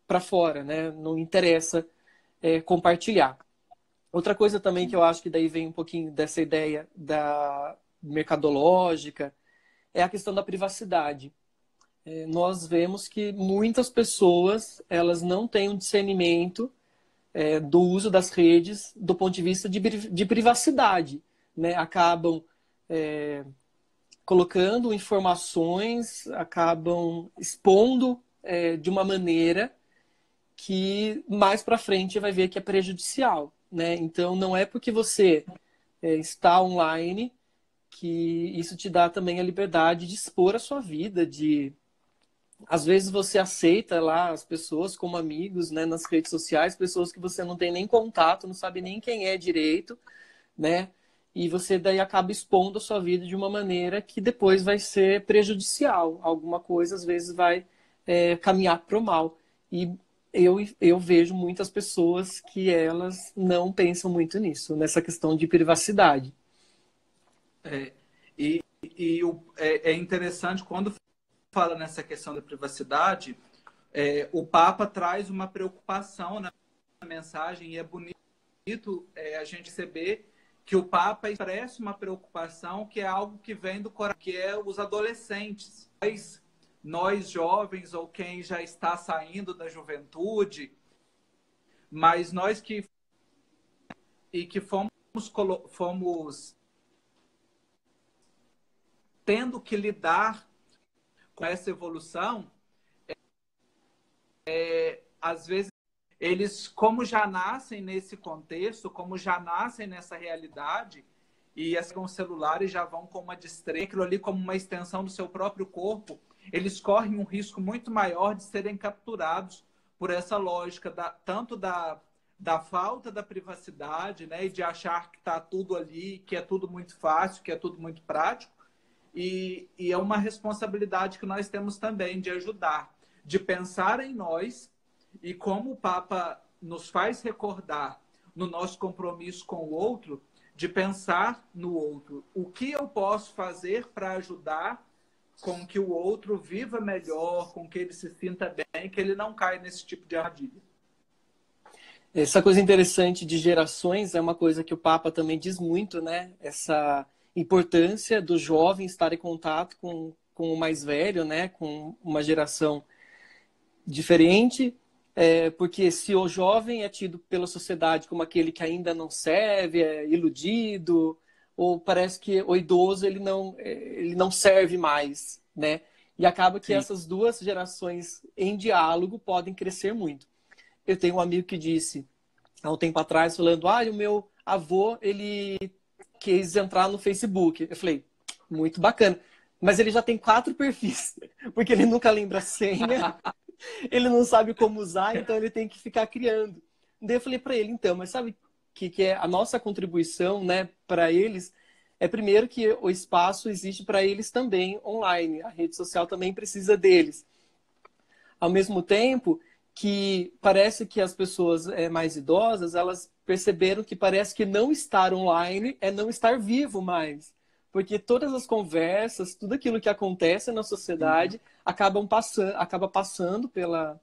para fora, né? Não interessa compartilhar. Outra coisa também que eu acho que daí vem um pouquinho dessa ideia da mercadológica é a questão da privacidade. Nós vemos que muitas pessoas elas não têm um discernimento do uso das redes do ponto de vista de privacidade. Né? Acabam colocando informações, acabam expondo de uma maneira que mais para frente vai ver que é prejudicial. Né? Então, não é porque você está online que isso te dá também a liberdade de expor a sua vida, às vezes você aceita lá as pessoas como amigos, né, nas redes sociais, pessoas que você não tem nem contato, não sabe nem quem é direito, né? E você daí acaba expondo a sua vida de uma maneira que depois vai ser prejudicial. Alguma coisa às vezes vai caminhar para o mal. E eu vejo muitas pessoas que elas não pensam muito nisso, nessa questão de privacidade. É, é interessante quando fala nessa questão da privacidade, o Papa traz uma preocupação na mensagem, e é bonito a gente perceber que o Papa expressa uma preocupação que é algo que vem do coração, que é os adolescentes. Nós jovens, ou quem já está saindo da juventude, mas nós que fomos tendo que lidar com essa evolução, às vezes eles, como já nascem nesse contexto, como já nascem nessa realidade, e assim, com o celular e já vão com uma destreza, aquilo ali como uma extensão do seu próprio corpo, eles correm um risco muito maior de serem capturados por essa lógica, tanto da falta da privacidade, né, e de achar que está tudo ali, que é tudo muito fácil, que é tudo muito prático, e é uma responsabilidade que nós temos também de ajudar, de pensar em nós, e como o Papa nos faz recordar no nosso compromisso com o outro, de pensar no outro. O que eu posso fazer para ajudar com que o outro viva melhor, com que ele se sinta bem, que ele não caia nesse tipo de armadilha. Essa coisa interessante de gerações é uma coisa que o Papa também diz muito, né? Essa importância do jovem estar em contato com o mais velho, né? Com uma geração diferente, porque se o jovem é tido pela sociedade como aquele que ainda não serve, é iludido, ou parece que o idoso ele não serve mais, né? E acaba que Sim. essas duas gerações em diálogo podem crescer muito. Eu tenho um amigo que disse, há um tempo atrás, falando, o meu avô, ele quis entrar no Facebook. Eu falei, muito bacana. Mas ele já tem 4 perfis, porque ele nunca lembra a senha, ele não sabe como usar, então ele tem que ficar criando. Daí eu falei para ele, então, mas sabe que é a nossa contribuição, né, para eles? É primeiro que o espaço existe para eles também online. A rede social também precisa deles. Ao mesmo tempo que parece que as pessoas mais idosas, elas perceberam que parece que não estar online é não estar vivo mais. Porque todas as conversas, tudo aquilo que acontece na sociedade acaba passando pela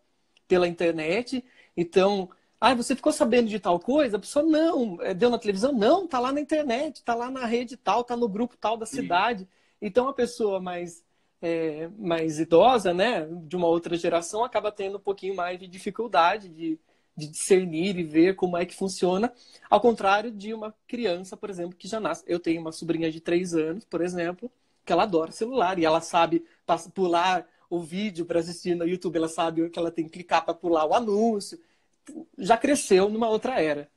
internet. Então, você ficou sabendo de tal coisa? A pessoa, não. Deu na televisão? Não, tá lá na internet, tá lá na rede tal, tá no grupo tal da cidade. Então, a pessoa mais idosa, né, de uma outra geração, acaba tendo um pouquinho mais de dificuldade de discernir e ver como é que funciona, ao contrário de uma criança, por exemplo, que já nasce. Eu tenho uma sobrinha de 3 anos, por exemplo, que ela adora celular e ela sabe pular o vídeo para assistir no YouTube, ela sabe que ela tem que clicar para pular o anúncio. Já cresceu numa outra era.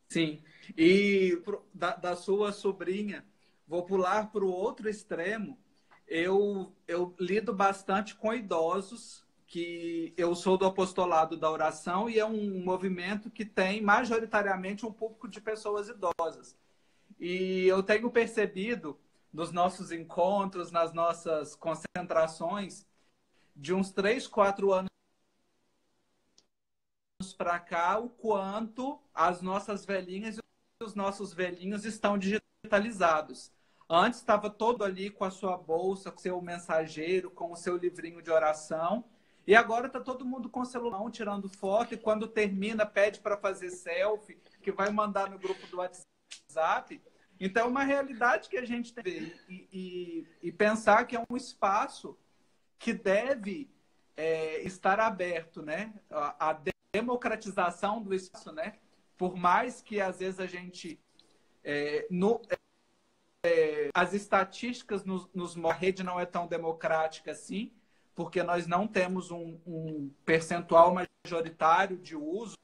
Sim. E da sua sobrinha, vou pular para o outro extremo. Eu lido bastante com idosos, que eu sou do apostolado da oração e é um movimento que tem majoritariamente um público de pessoas idosas. E eu tenho percebido nos nossos encontros, nas nossas concentrações, de uns 3, 4 anos para cá, o quanto as nossas velhinhas e os nossos velhinhos estão digitalizados. Antes estava todo ali com a sua bolsa, com o seu mensageiro, com o seu livrinho de oração. E agora está todo mundo com o celular tirando foto e quando termina pede para fazer selfie, que vai mandar no grupo do WhatsApp. Então é uma realidade que a gente tem que ver e pensar que é um espaço que deve estar aberto, né? A democratização do espaço, né? Por mais que às vezes a gente as estatísticas a rede não é tão democrática assim, porque nós não temos um percentual majoritário de uso,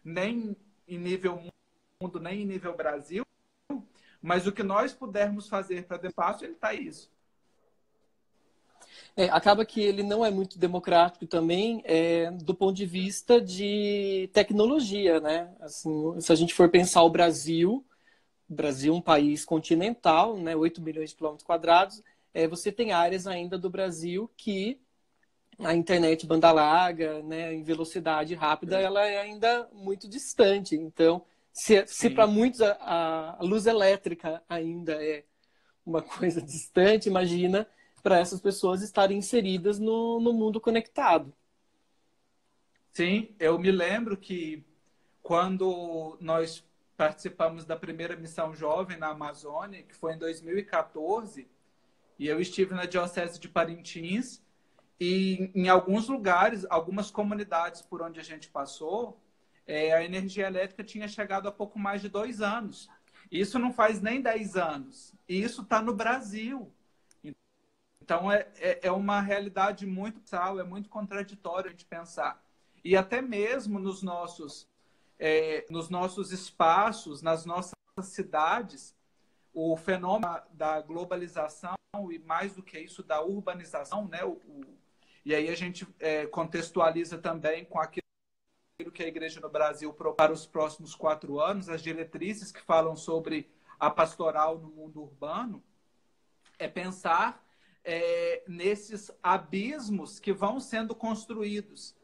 nem em nível mundo, nem em nível Brasil, mas o que nós pudermos fazer para espaço, ele está isso. Acaba que ele não é muito democrático também do ponto de vista de tecnologia, né? Assim, se a gente for pensar o Brasil é um país continental, né? 8 milhões de quilômetros quadrados, você tem áreas ainda do Brasil que a internet banda larga, né, em velocidade rápida, ela é ainda muito distante. Então, se para Sim. muitos a luz elétrica ainda é uma coisa distante, imagina para essas pessoas estarem inseridas no mundo conectado. Sim, eu me lembro que quando nós participamos da primeira missão jovem na Amazônia, que foi em 2014, e eu estive na Diocese de Parintins, e em alguns lugares, algumas comunidades por onde a gente passou, a energia elétrica tinha chegado há pouco mais de 2 anos. Isso não faz nem 10 anos. E isso está no Brasil. Então, é uma realidade muito sal, é muito contraditório de pensar. E até mesmo nos nossos espaços, nas nossas cidades, o fenômeno da globalização e, mais do que isso, da urbanização, né? E aí a gente contextualiza também com aquilo que a Igreja no Brasil para os próximos 4 anos, as diretrizes que falam sobre a pastoral no mundo urbano, é pensar nesses abismos que vão sendo construídos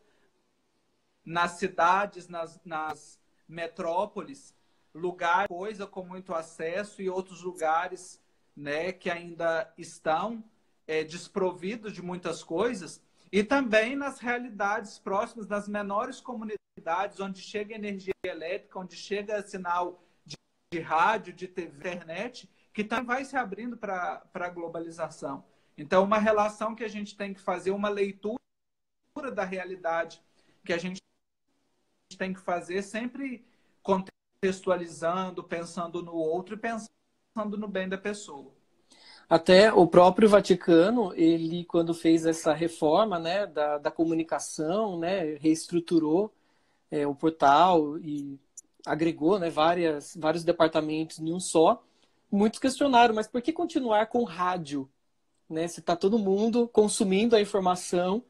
nas cidades, nas metrópoles, lugares, coisa com muito acesso e outros lugares, né, que ainda estão desprovidos de muitas coisas, e também nas realidades próximas das menores comunidades, onde chega energia elétrica, onde chega sinal de rádio, de TV, internet, que também vai se abrindo para a globalização. Então, uma relação que a gente tem que fazer, uma leitura da realidade que a gente tem que fazer, sempre contextualizando, pensando no outro e pensando no bem da pessoa. Até o próprio Vaticano, ele quando fez essa reforma, né, da comunicação, né, reestruturou o portal e agregou, né, vários departamentos em um só. Muitos questionaram, mas por que continuar com rádio, né, se está todo mundo consumindo a informação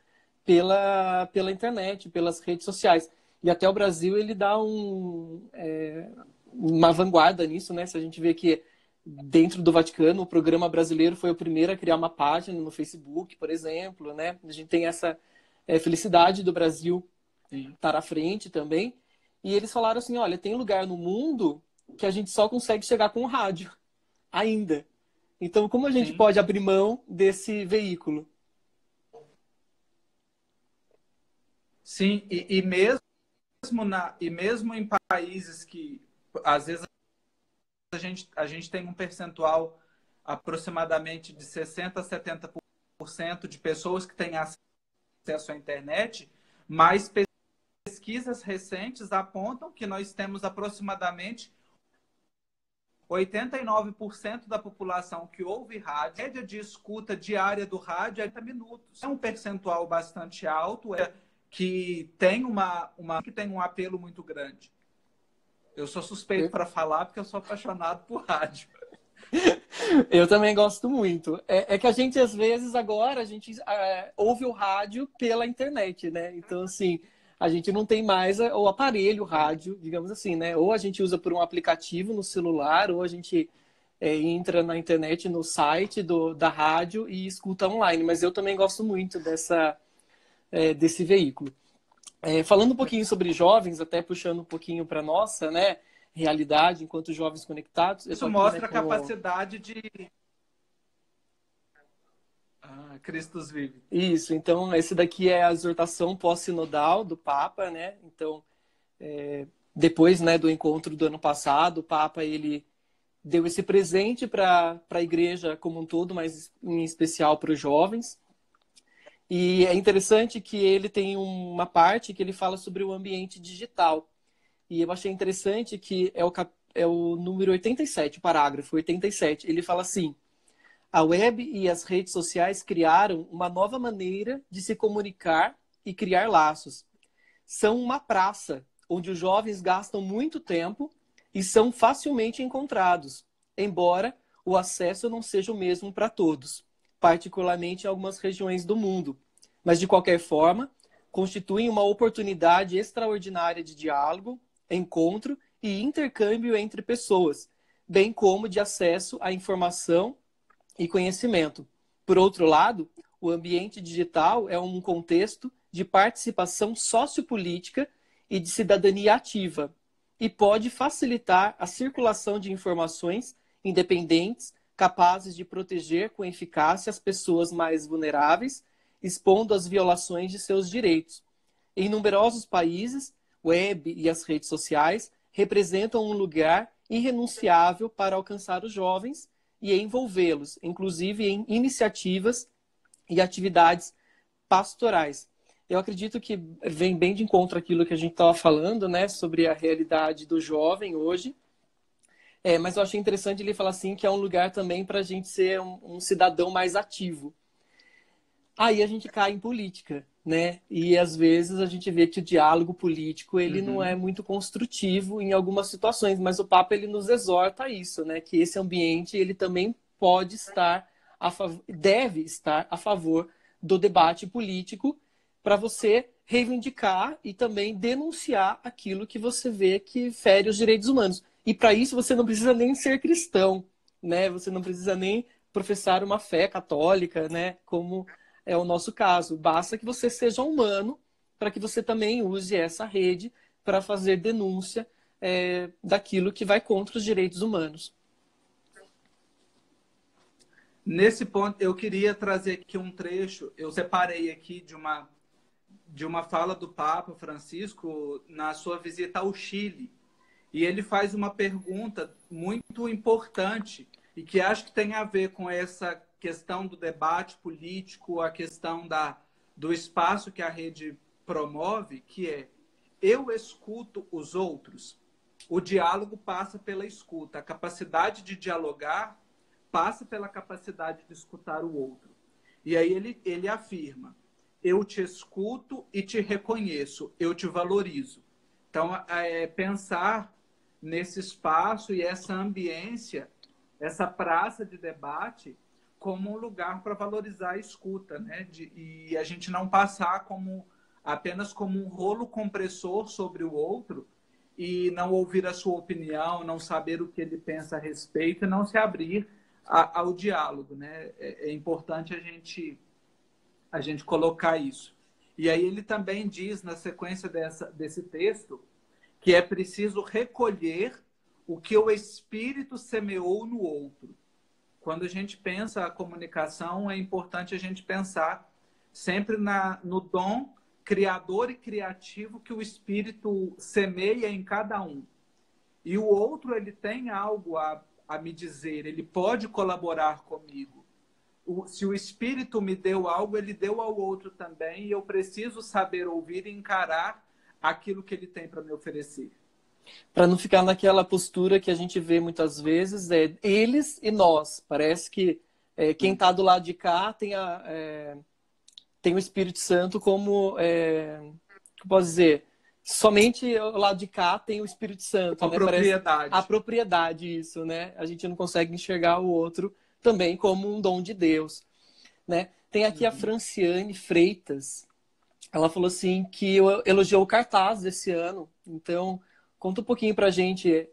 pela internet, pelas redes sociais? E até o Brasil ele dá uma vanguarda nisso, né? Se a gente vê que dentro do Vaticano, o programa brasileiro foi o primeiro a criar uma página no Facebook, por exemplo, né? A gente tem essa felicidade do Brasil estar à frente também. E eles falaram assim, olha, tem lugar no mundo que a gente só consegue chegar com o rádio, ainda. Então, como a gente Sim, pode abrir mão desse veículo? sim. E mesmo em países que, às vezes, a gente tem um percentual aproximadamente de 60% a 70% de pessoas que têm acesso à internet, mas pesquisas recentes apontam que nós temos aproximadamente 89% da população que ouve rádio, a média de escuta diária do rádio é 30 minutos. É um percentual bastante alto, que tem que tem um apelo muito grande. Eu sou suspeito para falar porque eu sou apaixonado por rádio. Eu também gosto muito. É que a gente, às vezes, agora, a gente ouve o rádio pela internet, né? Então, assim, a gente não tem mais o aparelho rádio, digamos assim, né? Ou a gente usa por um aplicativo no celular, ou a gente entra na internet, no site da rádio e escuta online. Mas eu também gosto muito desse veículo. Falando um pouquinho sobre jovens, até puxando um pouquinho para nossa, né, realidade enquanto jovens conectados, eu tô Isso aqui, né, mostra a com capacidade de. Cristos vive. isso. Então, esse daqui é a exortação pós-sinodal do Papa, né? Então, depois, né, do encontro do ano passado, o Papa ele deu esse presente para a igreja como um todo, mas em especial para os jovens. E é interessante que ele tem uma parte que ele fala sobre o ambiente digital. E eu achei interessante que é o número 87, o parágrafo 87. Ele fala assim: a web e as redes sociais criaram uma nova maneira de se comunicar e criar laços. São uma praça onde os jovens gastam muito tempo e são facilmente encontrados, embora o acesso não seja o mesmo para todos, particularmente em algumas regiões do mundo. Mas, de qualquer forma, constituem uma oportunidade extraordinária de diálogo, encontro e intercâmbio entre pessoas, bem como de acesso à informação e conhecimento. Por outro lado, o ambiente digital é um contexto de participação sociopolítica e de cidadania ativa e pode facilitar a circulação de informações independentes, capazes de proteger com eficácia as pessoas mais vulneráveis, expondo as violações de seus direitos. Em numerosos países, o web e as redes sociais representam um lugar irrenunciável para alcançar os jovens e envolvê-los, inclusive em iniciativas e atividades pastorais. Eu acredito que vem bem de encontro àquilo que a gente estava falando, né, sobre a realidade do jovem hoje. Mas eu achei interessante ele falar assim que é um lugar também para a gente ser um cidadão mais ativo. Aí a gente cai em política, né? E às vezes a gente vê que o diálogo político ele não é muito construtivo em algumas situações, mas o Papa ele nos exorta a isso, né? Que esse ambiente ele também pode estar deve estar a favor do debate político para você reivindicar e também denunciar aquilo que você vê que fere os direitos humanos. E para isso você não precisa nem ser cristão, né? Você não precisa nem professar uma fé católica, né? Como é o nosso caso. Basta que você seja humano para que você também use essa rede para fazer denúncia daquilo que vai contra os direitos humanos. Nesse ponto, eu queria trazer aqui um trecho. Eu separei aqui de uma fala do Papa Francisco na sua visita ao Chile. E ele faz uma pergunta muito importante e que acho que tem a ver com essa questão do debate político, a questão do espaço que a rede promove, que é: eu escuto os outros? O diálogo passa pela escuta. A capacidade de dialogar passa pela capacidade de escutar o outro. E aí ele afirma: eu te escuto e te reconheço, eu te valorizo. Então, pensar nesse espaço e essa ambiência, essa praça de debate, como um lugar para valorizar a escuta, né? E a gente não passar apenas como um rolo compressor sobre o outro e não ouvir a sua opinião, não saber o que ele pensa a respeito e não se abrir ao diálogo, né? É importante a gente colocar isso. E aí ele também diz, na sequência desse texto, que é preciso recolher o que o Espírito semeou no outro. Quando a gente pensa a comunicação, é importante a gente pensar sempre no dom criador e criativo que o Espírito semeia em cada um. E o outro, ele tem algo a me dizer, ele pode colaborar comigo. Se o Espírito me deu algo, ele deu ao outro também, e eu preciso saber ouvir e encarar aquilo que ele tem para me oferecer. Para não ficar naquela postura que a gente vê muitas vezes, eles e nós. Parece que quem está do lado de cá tem o Espírito Santo como, que posso dizer, somente o lado de cá tem o Espírito Santo. A propriedade. A propriedade, isso, né? A gente não consegue enxergar o outro também como um dom de Deus, né? Tem aqui a Franciane Freitas. Ela falou assim que elogiou o cartaz desse ano. Então, conta um pouquinho pra gente.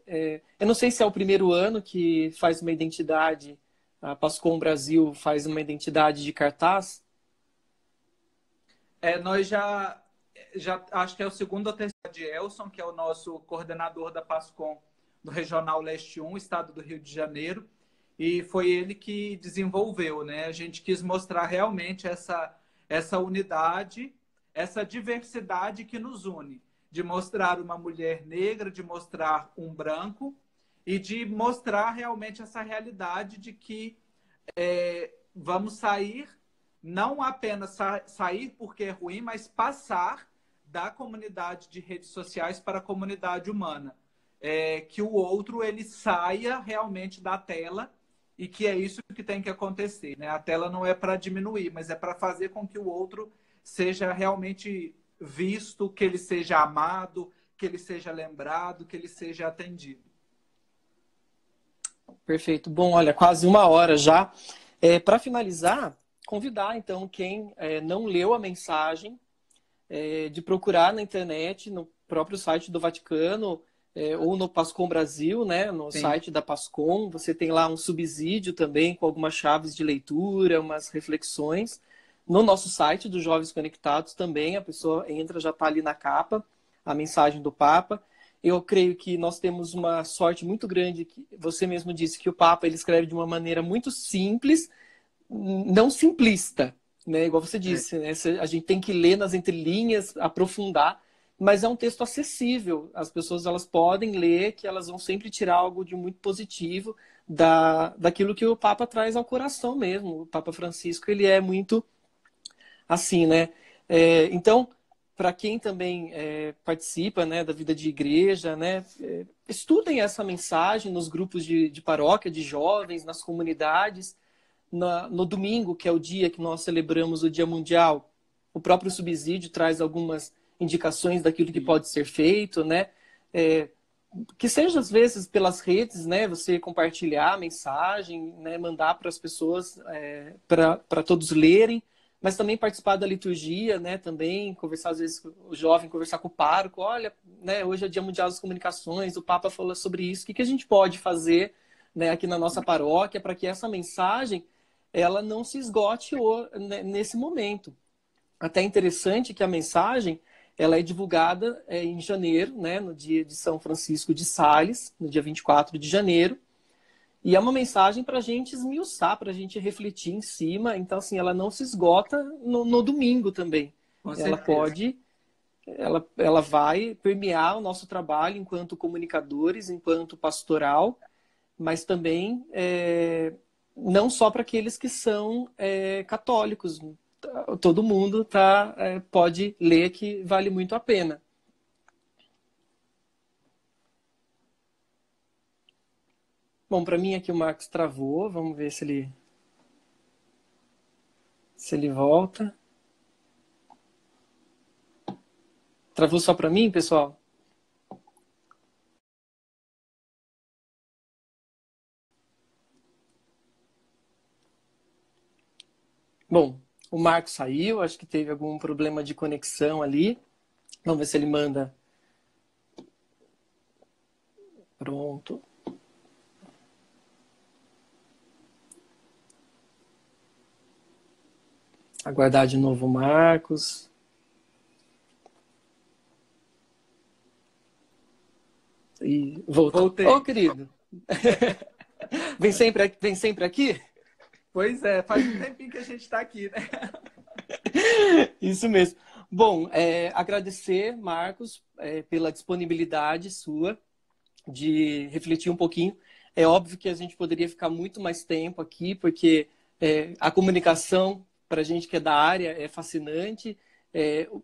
Eu não sei se é o primeiro ano que faz uma identidade, a Pascom Brasil faz uma identidade de cartaz. Nós já acho que é o segundo ou terceiro de Elson, que é o nosso coordenador da Pascom do Regional Leste 1, estado do Rio de Janeiro, e foi ele que desenvolveu, né? A gente quis mostrar realmente essa unidade, essa diversidade que nos une, de mostrar uma mulher negra, de mostrar um branco e de mostrar realmente essa realidade de que vamos sair, não apenas sair porque é ruim, mas passar da comunidade de redes sociais para a comunidade humana. Que o outro ele saia realmente da tela e que é isso que tem que acontecer, né? A tela não é para diminuir, mas é para fazer com que o outro seja realmente visto, que ele seja amado, que ele seja lembrado, que ele seja atendido. Perfeito. Bom, olha, quase uma hora já. Para finalizar, convidar, então, quem não leu a mensagem, de procurar na internet, no próprio site do Vaticano, ou no Pascom Brasil, né, no Sim. site da Pascom, você tem lá um subsídio também com algumas chaves de leitura, umas reflexões. No nosso site dos Jovens Conectados também, a pessoa entra, já está ali na capa, a mensagem do Papa. Eu creio que nós temos uma sorte muito grande, que você mesmo disse que o Papa ele escreve de uma maneira muito simples, não simplista, né? Igual você disse, né? A gente tem que ler nas entrelinhas, aprofundar, mas é um texto acessível. As pessoas elas podem ler, que elas vão sempre tirar algo de muito positivo daquilo que o Papa traz ao coração mesmo. O Papa Francisco ele é muito assim, né? Então, para quem também participa, né, da vida de igreja, né, estudem essa mensagem nos grupos de paróquia, de jovens, nas comunidades. No domingo, que é o dia que nós celebramos o Dia Mundial, o próprio subsídio traz algumas indicações daquilo que pode ser feito, né? Que seja, às vezes, pelas redes, né? Você compartilhar a mensagem, né? Mandar para as pessoas, para todos lerem, mas também participar da liturgia, né? Também conversar, às vezes, o jovem conversar com o pároco. Olha, né? Hoje é Dia Mundial das Comunicações, o Papa falou sobre isso. O que a gente pode fazer, né? Aqui na nossa paróquia para que essa mensagem ela não se esgote nesse momento. Até interessante que a mensagem ela é divulgada em janeiro, né, no dia de São Francisco de Sales, no dia 24 de janeiro. E é uma mensagem para a gente esmiuçar, para a gente refletir em cima. Então, assim, ela não se esgota no domingo também. Com Ela certeza. ela vai permear o nosso trabalho enquanto comunicadores, enquanto pastoral, mas também não só para aqueles que são católicos. Todo mundo pode ler, que vale muito a pena. Bom, para mim aqui o Marcos travou. Vamos ver se ele volta. Travou só para mim, pessoal? Bom, o Marcos saiu, acho que teve algum problema de conexão ali. Vamos ver se ele manda. Pronto. Aguardar de novo o Marcos. E voltou. Voltei. Ô, querido. Vem sempre aqui? Pois é, faz um tempinho que a gente está aqui, né? Isso mesmo. Bom, agradecer, Marcos, pela disponibilidade sua de refletir um pouquinho. É óbvio que a gente poderia ficar muito mais tempo aqui, porque a comunicação, para a gente que é da área, é fascinante.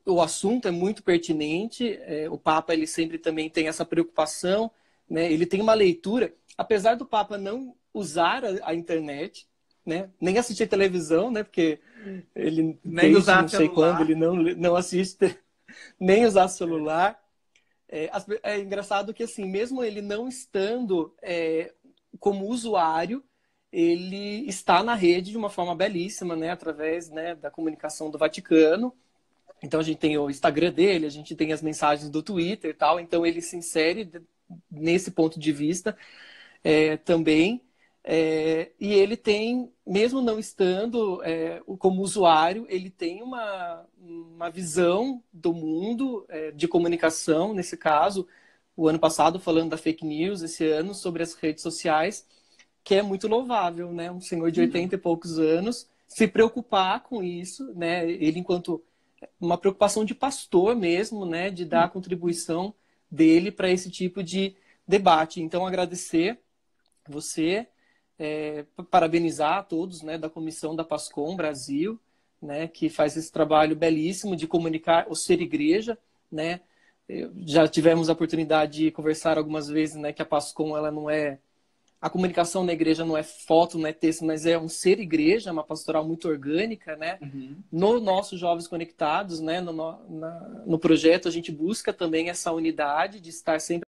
O assunto é muito pertinente. O Papa ele sempre também tem essa preocupação, né? Ele tem uma leitura, apesar do Papa não usar a internet, né? Nem assistir televisão, né? Porque ele Nem desde usar não sei quando celular. ele não assiste nem usar celular. É engraçado que, assim, mesmo ele não estando como usuário, ele está na rede de uma forma belíssima, né, através, né, da comunicação do Vaticano. Então, a gente tem o Instagram dele, a gente tem as mensagens do Twitter e tal. Então, ele se insere nesse ponto de vista também. E ele tem, mesmo não estando como usuário, ele tem uma visão do mundo de comunicação, nesse caso, o ano passado falando da fake news, esse ano sobre as redes sociais, que é muito louvável, né? Um senhor de 80 e poucos anos se preocupar com isso, né? Ele enquanto uma preocupação de pastor mesmo, né? De dar a contribuição dele para esse tipo de debate. Então, agradecer você, parabenizar a todos, né, da comissão da Pascom Brasil, né, que faz esse trabalho belíssimo de comunicar o ser igreja, né. Já tivemos a oportunidade de conversar algumas vezes, né, que a Pascom ela não é a comunicação na igreja não é foto, não é texto, mas é um ser igreja, uma pastoral muito orgânica, né? Uhum. No nosso Jovens Conectados, né, no projeto, a gente busca também essa unidade de estar sempre